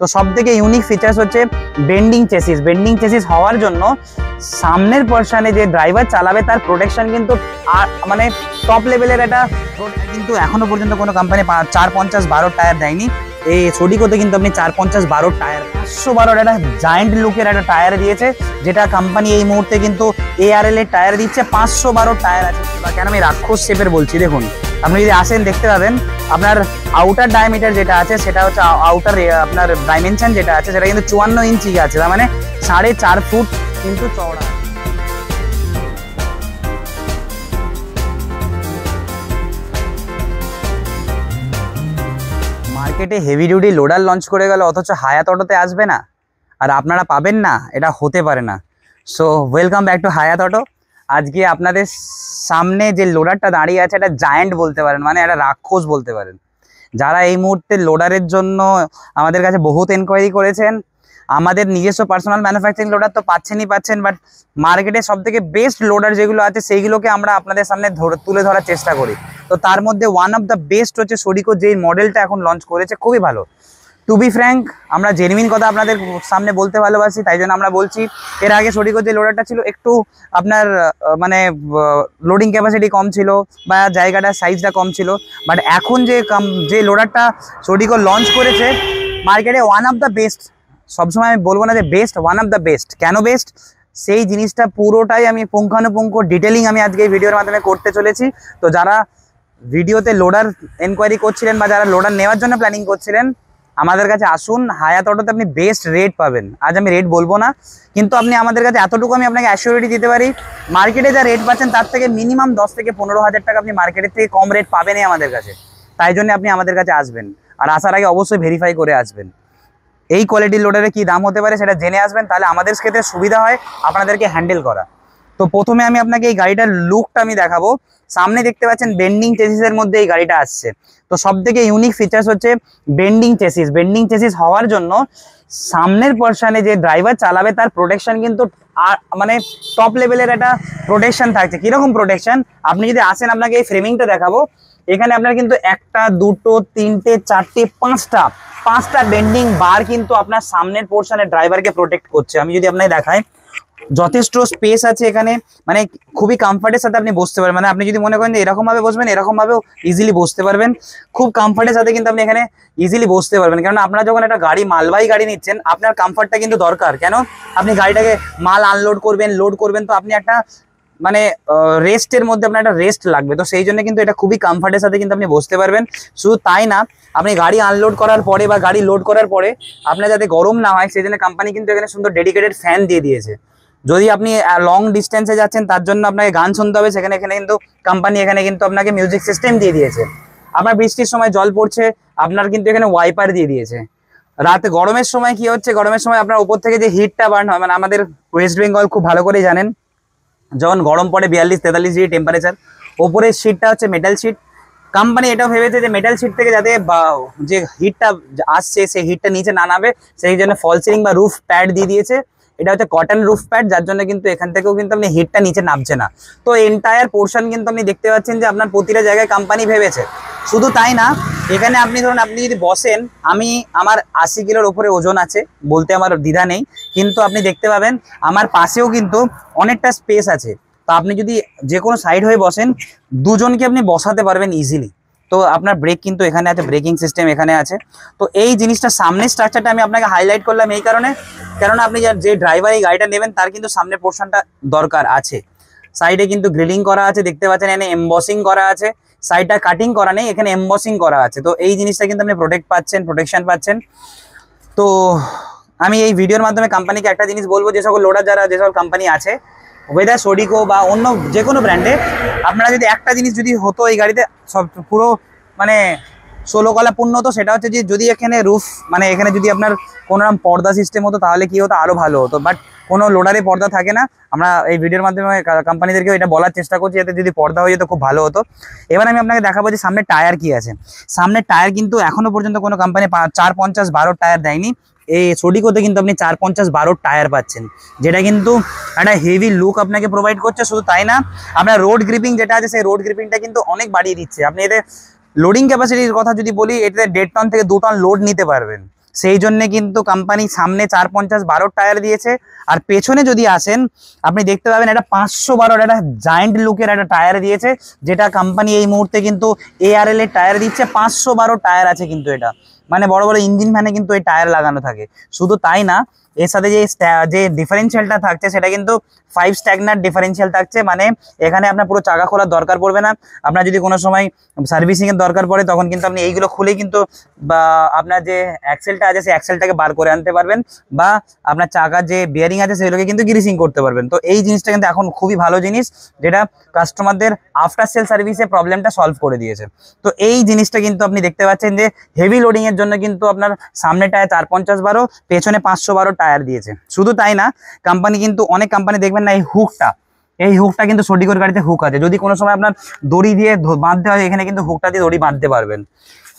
তো সবথেকে unique features হচ্ছে বেন্ডিং চেসিস। বেন্ডিং চেসিস হওয়ার জন্য সামনের পোর্শনে যে ড্রাইভার চালাবে তার প্রোটেকশন কিন্তু মানে টপ লেভেলের একটা, কিন্তু এখনো পর্যন্ত কোনো কোম্পানি 450-12 টায়ার দেয়নি। এই সোডিকোতে কিন্তু আপনি 450-12 টায়ার, 512 একটা জায়েন্ট লুকের একটা টায়ার দিয়েছে, যেটা কোম্পানি এই মুহূর্তে কিন্তু ARL এর টায়ার দিচ্ছে। 512 টায়ার আছে। কেন আমি রাক্ষস শেপের বলছি, দেখুন আপনি যদি আসেন দেখতে পাবেন আপনার আউটার ডায়ামিটার যেটা আছে সেটা হচ্ছে আউটার আপনার ডাইমেনশন যেটা আছে সেটা কিন্তু 54 ইঞ্চি আছে, তার মানে 4.5 ফুট কিন্তু চওড়া। মার্কেটে হেভি ডিউটি লোডার লঞ্চ করে গেল, অথচ হায়াত অটোতে আসবে না আর আপনারা পাবেন না, এটা হতে পারে না। সো ওয়েলকাম ব্যাক টু হায়াত অটো। আজকে আপনাদের সামনে যে লোডারটা দাঁড়িয়ে আছে এটা জায়ান্ট বলতে পারেন, মানে একটা রাক্ষস বলতে পারেন। যারা এই মুহূর্তে লোডারের জন্য আমাদের কাছে বহুত এনকোয়ারি করেছেন, আমাদের নিজস্ব পার্সোনাল ম্যানুফ্যাকচারিং লোডার তো পাচ্ছেন, বাট মার্কেটে সবথেকে বেস্ট লোডার যেগুলো আছে সেইগুলোকে আমরা আপনাদের সামনে তুলে ধরার চেষ্টা করি। তো তার মধ্যে ওয়ান অফ দ্য বেস্ট হচ্ছে সোডিকো, যেই মডেলটা এখন লঞ্চ করেছে খুবই ভালো। টু বি ফ্র্যাঙ্ক, আমরা জেনুইন কথা আপনাদের সামনে বলতে ভালোবাসি, তাই জন্য আমরা বলছি। এর আগে সোডিকোর যে লোডারটা ছিল একটু আপনার মানে লোডিং ক্যাপাসিটি কম ছিল বা জায়গাটা সাইজটা কম ছিল, বাট এখন যে লোডারটা সোডিকো লঞ্চ করেছে মার্কেটে ওয়ান অফ দ্য বেস্ট। সবসময় আমি বলবো না যে best, one of the best. কেন বেস্ট সেই জিনিসটা পুরোটাই আমি পুঙ্খানুপুঙ্খ ডিটেলিং আমি আজকে এই ভিডিওর মাধ্যমে করতে চলেছি। তো যারা ভিডিওতে লোডার এনকোয়ারি করছিলেন বা যারা লোডার নেওয়ার জন্য প্ল্যানিং করছিলেন, আমাদের কাছে আসুন। হায়াত অটোতে আপনি বেস্ট রেট পাবেন। আজ আমি রেট বলবো না, কিন্তু আপনি আমাদের কাছে এতটুকু আমি আপনাকে অ্যাসিওরিটি দিতে পারি, মার্কেটে যা রেট পাচ্ছেন তার থেকে মিনিমাম 10 থেকে 15 হাজার টাকা আপনি মার্কেটের থেকে কম রেট পাবেনই আমাদের কাছে। তাই জন্য আপনি আমাদের কাছে আসবেন, আর আসার আগে অবশ্যই ভেরিফাই করে আসবেন। এই কোয়ালিটির লোডারে কি দাম হতে পারে সেটা জেনে আসবেন, তাহলে আমাদের ক্ষেত্রে সুবিধা হয় আপনাদেরকে হ্যান্ডেল করা। তো প্রথমে আমি আপনাকে এই গাড়িটার লুকটা আমি দেখাবো। সামনে দেখতে পাচ্ছেন বেন্ডিং চেসিসের মধ্যে এই গাড়িটা আসছে। তো সবথেকে ইউনিক ফিচার্স হচ্ছে বেন্ডিং চেসিস। বেন্ডিং চেসিস হওয়ার জন্য সামনের পোর্শনে যে ড্রাইভার চালাবে তার প্রোটেকশন কিন্তু মানে টপ লেভেলের একটা প্রোটেকশন থাকছে। কিরকম প্রোটেকশন, আপনি যদি আসেন আপনাকে এই ফ্রেমিংটা দেখাবো। এখানে আপনার কিন্তু 1, 2, 3, 4, 5টা বেন্ডিং বার কিন্তু আপনার সামনের পোর্শনে ড্রাইভারকে প্রোটেক্ট করছে। আমি যদি আপনাকে দেখাই, যথেষ্ট স্পেস আছে এখানে, মানে খুবই কমফর্টের সাথে আপনি বসতে পারবেন। মানে আপনি যদি মনে করেন যে এরকম ভাবে বসবেন, এরকম ভাবেও ইজিলি বসতে পারবেন। খুব কমফর্টের সাথে কিন্তু আপনি এখানে ইজিলি বসতে পারবেন, কারণ আপনারা যখন একটা গাড়ি মালবাহী গাড়ি নিচ্ছেন আপনার কমফর্টটা কিন্তু দরকার। কেন, আপনি গাড়িটাকে মাল আনলোড করবেন, লোড করবেন, তো আপনি একটা মানে রেস্টের মধ্যে আপনার একটা রেস্ট লাগবে। তো সেই জন্য কিন্তু এটা খুবই কমফর্টের সাথে কিন্তু আপনি বসতে পারবেন। শুধু তাই না, আপনি গাড়ি আনলোড করার পরে বা গাড়ি লোড করার পরে আপনার যাতে গরম না হয় সেই জন্য কোম্পানি কিন্তু এখানে সুন্দর ডেডিকেটেড ফ্যান দিয়ে দিয়েছে। যদি আপনি লং ডিস্টেন্সে যাচ্ছেন তার জন্য আপনাকে গান শুনতে হবে, এখানে কিন্তু কোম্পানি এখানে কিন্তু আপনাকে মিউজিক সিস্টেম দিয়ে দিয়েছে। আপনার বৃষ্টির সময় জল পড়ছে, আপনার কিন্তু এখানে ওয়াইপার দিয়ে দিয়েছে। রাতে গরমের সময় কি হচ্ছে, গরমের সময় আপনার উপর থেকে যে হিটটা বার্ন হয়, মানে আমাদের ওয়েস্ট বেঙ্গল খুব ভালো করে জানেন, যখন গরম পড়ে 42-43 ডিগ্রি টেম্পারেচার, ওপরের শীটটা হচ্ছে মেটাল শীট। কোম্পানি এটাও ভেবেছে যে মেটাল শীট থেকে যাতে যে হিটটা আসছে সেই হিটটা নিচে না নামে, সেই জন্য ফল সিলিং বা রুফ প্যাড দিয়ে দিয়েছে। এটা হচ্ছে কটন রুফ প্যাড, যার জন্য কিন্তু এখান থেকেও কিন্তু আপনি হিটটা নিচে নামছে না। তো এন্টায়ার পোর্শন কিন্তু আপনি দেখতে পাচ্ছেন যে আপনার প্রতিটা জায়গায় কোম্পানি ভেবেছে। শুধু তাই না, এখানে আপনি ধরুন আপনি যদি বসেন, আমার 80 কিলোর ওপরে ওজন আছে, বলতে আমার দ্বিধা নেই, কিন্তু আপনি দেখতে পাবেন আমার পাশেও কিন্তু অনেকটা স্পেস আছে। তো আপনি যদি যে কোনো সাইড হয়ে বসেন, দুজনকে আপনি বসাতে পারবেন ইজিলি। তো আপনার ব্রেক কিন্তু এখানে আছে, ব্রেকিং সিস্টেম এখানে আছে। তো এই জিনিসটা সামনের স্ট্রাকচারটা আমি আপনাকে হাইলাইট করলাম এই কারণে, কেননা আপনি যে ড্রাইভার এই গাড়িটা নেবেন তার কিন্তু সামনের পোর্শনটা দরকার আছে। সাইডে কিন্তু গ্রিলিং করা আছে, দেখতে পাচ্ছেন এখানে এমবসিং করা আছে। সাইডটা কাটিং করা নেই, এখানে এমবসিং করা আছে। তো এই জিনিসটা কিন্তু আপনি প্রোটেকশন পাচ্ছেন। তো আমি এই ভিডিওর মাধ্যমে কোম্পানিকে একটা জিনিস বলবো, যে সকল লোডার যে সকল কোম্পানি আছে, ওয়েদার সোডিকো বা অন্য যে কোনো ব্র্যান্ডে, আপনারা যদি একটা জিনিস যদি হতো এই গাড়িতে সব পুরো মানে 16 কলা পূর্ণ হতো, সেটা হচ্ছে যে যদি এখানে রুফ মানে এখানে যদি আপনার কোনো রকম পর্দা সিস্টেম হতো তাহলে কি হতো, আরও ভালো হতো। বাট কোনো লোডারে পর্দা থাকে না। আমরা এই ভিডিওর মাধ্যমে কোম্পানিদেরকেও এটা বলার চেষ্টা করছি, যাতে যদি পর্দা হয়ে যেত খুব ভালো হতো। এবার আমি আপনাকে দেখাবো যে সামনে টায়ার কি আছে। সামনের টায়ার কিন্তু এখনো পর্যন্ত কোনো কোম্পানি 450-12 টায়ার দেয়নি। এই সোডিকোতে কিন্তু আপনি 450-12 টায়ার পাচ্ছেন, যেটা কিন্তু একটা হেভি লুক আপনাকে প্রোভাইড করছে। শুধু তাই না, আপনার রোড গ্রিপিং যেটা আছে সেই রোড গ্রিপিংটা কিন্তু অনেক বাড়িয়ে দিচ্ছে। আপনি এতে লোডিং ক্যাপাসিটির কথা যদি বলি, এতে 1.5 টন থেকে 2 টন লোড নিতে পারবেন। সেই জন্যে কিন্তু কোম্পানি সামনে 450-12 টায়ার দিয়েছে। আর পেছনে যদি আসেন আপনি দেখতে পাবেন এটা 512 একটা জায়েন্ট লুকের একটা টায়ার দিয়েছে, যেটা কোম্পানি এই মুহূর্তে কিন্তু ARL এর টায়ার দিচ্ছে। 512 টায়ার আছে কিন্তু এটা, মানে বড় বড় ইঞ্জিন ভ্যানে কিন্তু এই টায়ার লাগানো থাকে। শুধু তাই না, এর সাথে যে ডিফারেন্সিয়ালটা থাকছে সেটা কিন্তু 5 স্ট্যাগনার ডিফারেন্সিয়াল থাকছে, মানে এখানে আপনার পুরো চাকা খোলার দরকার পড়বে না। আপনার যদি কোনো সময় সার্ভিসিংয়ের দরকার পড়ে তখন কিন্তু আপনি এইগুলো খুলেই কিন্তু বা আপনার যে অ্যাক্সেলটা আছে সেই অ্যাক্সেলটাকে বার করে আনতে পারবেন, বা আপনার চাকার যে বিয়ারিং আছে সেগুলোকে কিন্তু গ্রিসিং করতে পারবেন। তো এই জিনিসটা কিন্তু এখন খুবই ভালো জিনিস, যেটা কাস্টমারদের আফটার সেল সার্ভিসে প্রবলেমটা সলভ করে দিয়েছে। তো এই জিনিসটা কিন্তু আপনি দেখতে পাচ্ছেন যে হেভি লোডিংয়ের জন্য কিন্তু আপনার সামনে টায়ার 450-12, পেছনে 512 টায়ার দিয়েছে। শুধু তাই না, কোম্পানি কিন্তু অনেক কোম্পানি দেখবেন না এই হুকটা কিন্তু সডিকোর গাড়িতে হুক আছে, যদি কোনো সময় আপনার দড়ি দিয়ে বাঁধতে হয় এখানে কিন্তু হুকটা দিয়ে দড়ি বাঁধতে পারবেন।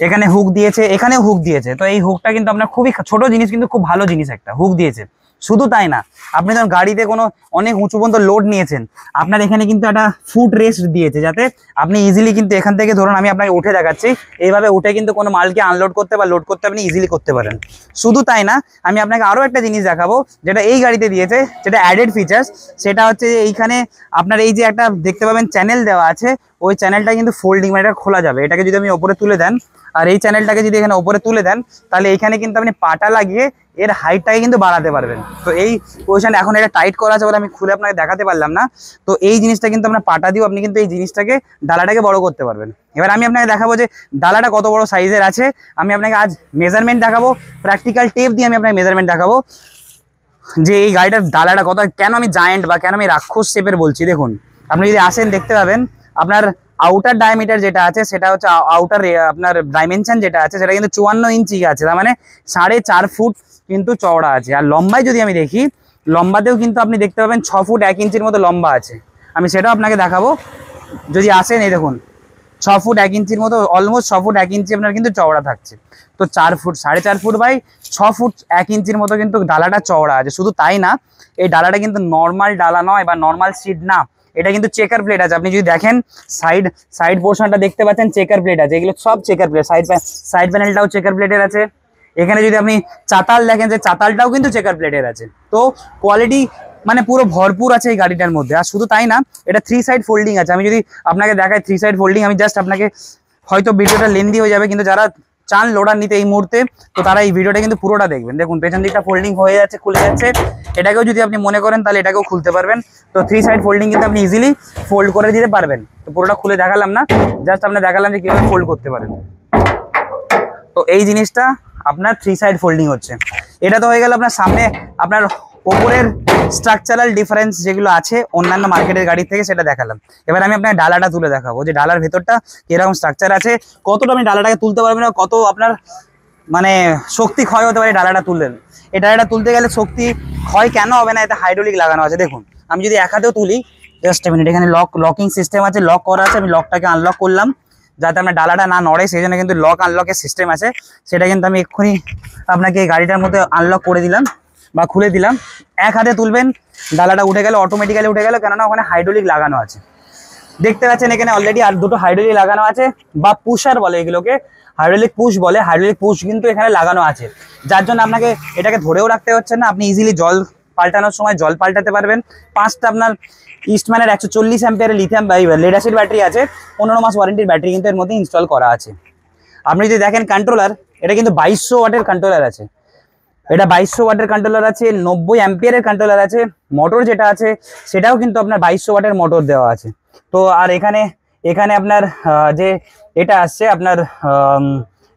এখানে হুক দিয়েছে, এখানেও হুক দিয়েছে। তো এই হুকটা কিন্তু আপনার খুবই ছোট জিনিস, কিন্তু খুব ভালো জিনিস, একটা হুক দিয়েছে। শুধু তাই না, আপনি যখন গাড়িতে কোনো অনেক উঁচু পর্যন্ত লোড নিয়েছেন, আপনার এখানে কিন্তু একটা ফুট রেস্ট দিয়েছে, যাতে আপনি ইজিলি কিন্তু এখান থেকে, ধরুন আমি আপনাকে উঠে দেখাচ্ছি, এইভাবে উঠে কিন্তু কোনো মালকে আনলোড করতে বা লোড করতে আপনি ইজিলি করতে পারেন। শুধু তাই না, আমি আপনাকে আরও একটা জিনিস দেখাবো যেটা এই গাড়িতে দিয়েছে, যেটা অ্যাডেড ফিচার্স। সেটা হচ্ছে যে এইখানে আপনার এই যে একটা দেখতে পাবেন চ্যানেল দেওয়া আছে, ওই চ্যানেলটা কিন্তু ফোল্ডিং, মানে এটা খোলা যাবে। এটাকে যদি আমি ওপরে তুলে দেন আর এই চ্যানেলটাকে যদি এখানে ওপরে তুলে দেন, তাহলে এখানে কিন্তু আপনি পাটা লাগিয়ে এর হাইটটাকে কিন্তু বাড়াতে পারবেন। তো এই পজিশন এখন এটা টাইট করা আছে বলে আমি খুলে আপনাকে দেখাতে পারলাম না। তো এই জিনিসটা কিন্তু আপনার পাটা দিয়েও আপনি কিন্তু এই জিনিসটাকে, ডালাটাকে বড় করতে পারবেন। এবার আমি আপনাকে দেখাবো যে ডালাটা কত বড় সাইজের আছে। আমি আপনাকে আজ মেজারমেন্ট দেখাবো, প্র্যাকটিক্যাল টেপ দিয়ে আমি আপনাকে মেজারমেন্ট দেখাবো যে এই গাড়িটার ডালাটা কত, কেন আমি জায়েন্ট বা কেন আমি রাক্ষস শেপের বলছি। দেখুন, আপনি যদি আসেন দেখতে পাবেন আপনার আউটার ডায়ামিটার যেটা আছে সেটা হচ্ছে আউটার আপনার ডাইমেনশন যেটা আছে সেটা কিন্তু 54 ইঞ্চি আছে, তার মানে 4.5 ফুট কিন্তু চওড়া আছে। আর লম্বায় যদি আমি দেখি, লম্বাতেও কিন্তু আপনি দেখতে পাবেন 6 ফুট 1 ইঞ্চির মতো লম্বা আছে। আমি সেটাও আপনাকে দেখাবো যদি আসেন। এই দেখুন 6 ফুট 1 ইঞ্চির মতো, অলমোস্ট 6 ফুট 1 ইঞ্চি আপনার কিন্তু চওড়া থাকছে। তো 4 ফুট 4.5 ফুট বাই 6 ফুট 1 ইঞ্চির মতো কিন্তু ডালাটা চওড়া আছে। শুধু তাই না, এই ডালাটা কিন্তু নর্মাল ডালা নয় বা নর্মাল সিট না, এটা কিন্তু চেকার প্লেট আছে। আপনি যদি দেখেন সাইড পোর্শনটা দেখতে পাচ্ছেন চেকার প্লেট আছে, এগুলো সব চেকার প্লেট। সাইড প্যানেলটাও চেকার প্লেটের আছে। এখানে যদি আপনি চাতাল দেখেন, যে চাতালটাও কিন্তু চেকার প্লেটের আছে। তো কোয়ালিটি মানে পুরো ভরপুর আছে এই গাড়িটার মধ্যে। আর শুধু তাই না, এটা 3 সাইড ফোল্ডিং আছে। আমি যদি আপনাকে দেখাই 3 সাইড ফোল্ডিং, আমি জাস্ট আপনাকে, হয়তো ভিডিওটা লেন্দি হয়ে যাবে, কিন্তু যারা চান লোডার নিতে এই মুহূর্তে, তো তারা এই ভিডিওটা কিন্তু পুরোটা দেখবেন। দেখুন পেছন দিকটা ফোল্ডিং হয়ে যাচ্ছে, খুলে যাচ্ছে। এটাকেও যদি আপনি মনে করেন তাহলে এটাকেও খুলতে পারবেন। তো 3 সাইড ফোল্ডিং কিন্তু আপনি ইজিলি ফোল্ড করে দিতে পারবেন। তো পুরোটা খুলে দেখালাম না, জাস্ট আপনার দেখালাম যে কীভাবে ফোল্ড করতে পারেন। তো এই জিনিসটা আপনার 3 সাইড ফোল্ডিং হচ্ছে। এটা তো হয়ে গেল আপনার সামনে, আপনার ওপরের স্ট্রাকচারাল ডিফারেন্স যেগুলো আছে অন্যান্য মার্কেটের গাড়ি থেকে, সেটা দেখালাম। এবার আমি আপনার ডালাটা তুলে দেখাবো যে ডালার ভেতরটা কিরকম স্ট্রাকচার আছে, কতটা আপনি ডালাটাকে তুলতে পারবেন, কত আপনার মানে শক্তি ক্ষয় হতে পারে ডালাটা তুললেন। এই ডালাটা তুলতে গেলে শক্তি ক্ষয় কেন হবে না, এতে হাইড্রোলিক লাগানো আছে। দেখুন আমি যদি এক হাতেও তুলি, জাস্ট মিনিট, এখানে লকিং সিস্টেম আছে, লক করা আছে। আমি লকটাকে আনলক করলাম যাতে আপনার ডালাটা না নড়ে, সেই জন্য কিন্তু লক আনলকের সিস্টেম আছে। সেটা কিন্তু আমি এক্ষুনি আপনাকে এই গাড়িটার মধ্যে আনলক করে দিলাম বা খুলে দিলাম। এক হাতে তুলবেন, ডালাটা উঠে গেল, অটোমেটিক্যালি উঠে গেল, কেননা ওখানে হাইড্রোলিক লাগানো আছে। দেখতে পাচ্ছেন এখানে অলরেডি আর দুটো হাইড্রোলিক লাগানো আছে, বা পুশার বলে এগুলোকে, হাইড্রোলিক পুশ বলে। হাইড্রোলিক পুশ কিন্তু এখানে লাগানো আছে, যার জন্য আপনাকে এটাকে ধরেও রাখতে হচ্ছে না। আপনি ইজিলি জল পাল্টানোর সময় জল পাল্টাতে পারবেন। 5টা আপনার ইস্টম্যানের 140 অ্যাম্পিয়ারের লিথিয়াম লেড অ্যাসিড ব্যাটারি আছে। 15 মাস ওয়ারেন্টির ব্যাটারি কিন্তু এর মধ্যে ইনস্টল করা আছে। আপনি যদি দেখেন কন্ট্রোলার, এটা কিন্তু 2200 ওয়াটের কন্ট্রোলার আছে। এটা 2200 ওয়াটের কন্ট্রোলার আছে, 90 অ্যাম্পিয়ারের কন্ট্রোলার আছে। মোটর যেটা আছে সেটাও কিন্তু আপনার 2200 ওয়াটের মোটর দেওয়া আছে। তো আর এখানে আপনার যে এটা আসছে আপনার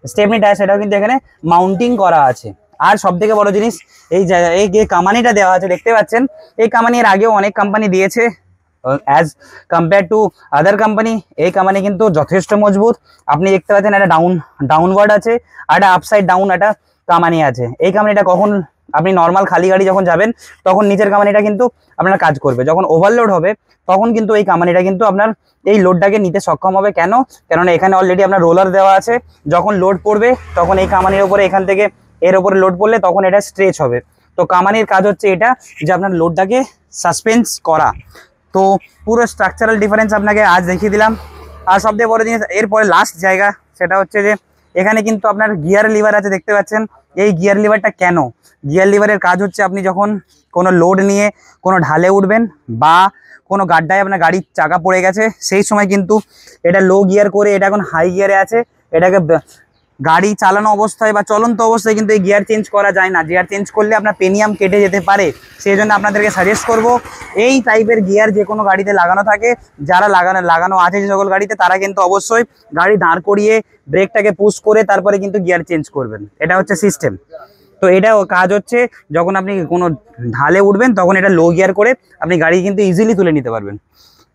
স্টেপনি টায়ার, সেটাও কিন্তু এখানে মাউন্টিং করা আছে। আর সব থেকে বড় জিনিস, এই যে কামানিটা দেওয়া আছে দেখতে পাচ্ছেন, এই কামানি এর আগেও অনেক কোম্পানি দিয়েছে, as compare to other company এই কামানি কিন্তু যথেষ্ট মজবুত। আপনি দেখতে পাচ্ছেন একটা ডাউনওয়ার্ড আছে, আর একটা আপসাইড ডাউন একটা কামানি আছে। এই কামানিটা কখন আপনি নর্মাল খালি গাড়ি যখন যাবেন তখন নিচের কামানিটা কিন্তু আপনার কাজ করবে, যখন ওভারলোড হবে তখন কিন্তু এই কামানিটা কিন্তু আপনার এই লোডটাকে নিতে সক্ষম হবে। কেননা এখানে অলরেডি আপনার রোলার দেওয়া আছে, যখন লোড পড়বে তখন এই কামানির উপরে, এখান থেকে এর উপরে লোড পড়লে তখন এটা স্ট্রেচ হবে। তো কামানির কাজ হচ্ছে এটা, যে আপনার লোডটাকে সাসপেন্স করা। তো পুরো স্ট্রাকচারাল ডিফারেন্স আপনাকে আজ দেখিয়ে দিলাম। আর সবথেকে বড় জিনিস, এরপরে লাস্ট জায়গা, সেটা হচ্ছে যে এখানে কিন্তু আপনার গিয়ার লিভার আছে দেখতে পাচ্ছেন। এই গিয়ার লিভারটা কেন? গিয়ার লিভারের কাজ হচ্ছে আপনি যখন কোনো লোড নিয়ে কোনো ঢালে উঠবেন বা কোনো গাড্ডায় আপনার গাড়ির চাকা পড়ে গেছে, সেই সময় কিন্তু এটা লো গিয়ার করে এটা এখন হাই গিয়ারে আছে, এটাকে গাড়ি চালানো অবস্থায় বা চলন্ত অবস্থায় কিন্তু এই গিয়ার চেঞ্জ করা যায় না। গিয়ার চেঞ্জ করলে আপনার পেনিয়াম কেটে যেতে পারে। সেই জন্য আপনাদেরকে সাজেস্ট করব এই টাইপের গিয়ার যে কোনো গাড়িতে লাগানো থাকে, যারা লাগানো আছে যে সকল গাড়িতে, তারা কিন্তু অবশ্যই গাড়ি দাঁড় করিয়ে ব্রেকটাকে পুশ করে তারপরে কিন্তু গিয়ার চেঞ্জ করবেন। এটা হচ্ছে সিস্টেম। তো এটা কাজ হচ্ছে যখন আপনি কোনো ঢালে উঠবেন তখন এটা লো গিয়ার করে আপনি গাড়ি কিন্তু ইজিলি তুলে নিতে পারবেন।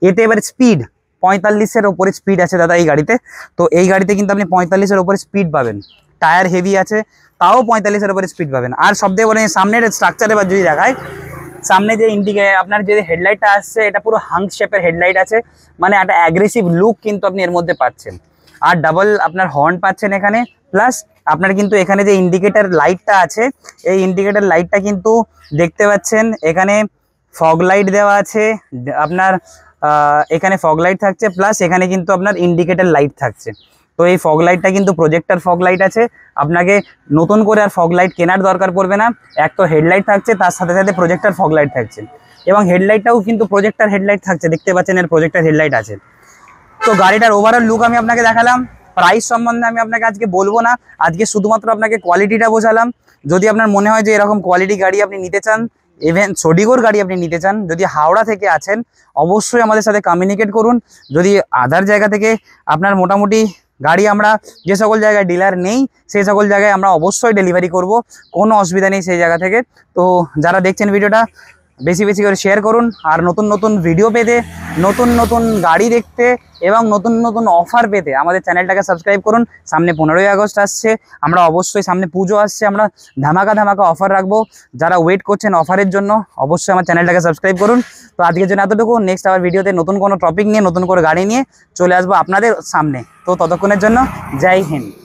এতে এবার স্পিড 45-এর ওপরে স্পিড আছে দাদা এই গাড়িতে। তো এই গাড়িতে কিন্তু আপনি 45-এর ওপরে স্পিড পাবেন। টায়ার হেভি আছে, তাও 45-এর ওপরে স্পিড পাবেন। আর সবথেকে বলে সামনের স্ট্রাকচারে বা যদি দেখায়, সামনে যে আপনার যে হেডলাইটটা আসছে এটা পুরো হাঙ্ক শেপের হেডলাইট আছে, মানে একটা অ্যাগ্রেসিভ লুক কিন্তু আপনি এর মধ্যে পাচ্ছেন। আর ডাবল আপনার হর্ন পাচ্ছেন এখানে, প্লাস আপনার কিন্তু এখানে যে ইন্ডিকেটর লাইটটা আছে, এই ইন্ডিকেটর লাইটটা কিন্তু দেখতে পাচ্ছেন এখানে ফগ লাইট দেওয়া আছে আপনার, এখানে ফগ লাইট থাকছে, প্লাস এখানে কিন্তু আপনার ইন্ডিকেটর লাইট থাকছে। তো এই ফগ লাইটটা কিন্তু প্রজেক্টর ফগ লাইট আছে, আপনাকে নতুন করে আর ফগ লাইট কেনার দরকার পড়বে না। এক তো হেডলাইট থাকছে, তার সাথে সাথে প্রজেক্টর ফগ লাইট থাকছে, এবং হেডলাইটটাও কিন্তু প্রজেক্টর হেডলাইট থাকছে, দেখতে পাচ্ছেন এর প্রজেক্টর হেডলাইট আছে। তো গাড়িটার ওভারঅল লুক আমি আপনাকে দেখালাম। প্রাইস সম্বন্ধে আমি আপনাকে আজকে বলবো না, আজকে শুধুমাত্র আপনাকে কোয়ালিটিটা বোঝালাম। যদি আপনার মনে হয় যে এরকম কোয়ালিটি গাড়ি আপনি নিতে চান, ইভেন সোডিগোর গাড়ি আপনি নিতে চান, যদি হাওড়া থেকে আছেন অবশ্যই আমাদের সাথে কমিউনিকেট করুন। যদি আদার জায়গা থেকে আপনার মোটামুটি গাড়ি, আমরা যে সকল জায়গায় ডিলার নেই সেই সকল জায়গায় আমরা অবশ্যই ডেলিভারি করব, কোনো অসুবিধা নেই সেই জায়গা থেকে। তো যারা দেখছেন ভিডিওটা বেশি বেশি করে শেয়ার করুন। আর নতুন নতুন ভিডিও পেতে, নতুন নতুন গাড়ি দেখতে এবং নতুন নতুন অফার পেতে আমাদের চ্যানেলটাকে সাবস্ক্রাইব করুন। সামনে 15ই আগস্ট আসছে, আমরা অবশ্যই সামনে পুজো আসছে, আমরা ধামাকা ধামাকা অফার রাখবো। যারা ওয়েট করছেন অফারের জন্য অবশ্যই আমার চ্যানেলটাকে সাবস্ক্রাইব করুন। তো আজকের জন্য এতটুকু। নেক্সট আবার ভিডিওতে নতুন কোনো টপিক নিয়ে, নতুন করে গাড়ি নিয়ে চলে আসবো আপনাদের সামনে। তো ততক্ষণের জন্য জয় হিন্দ।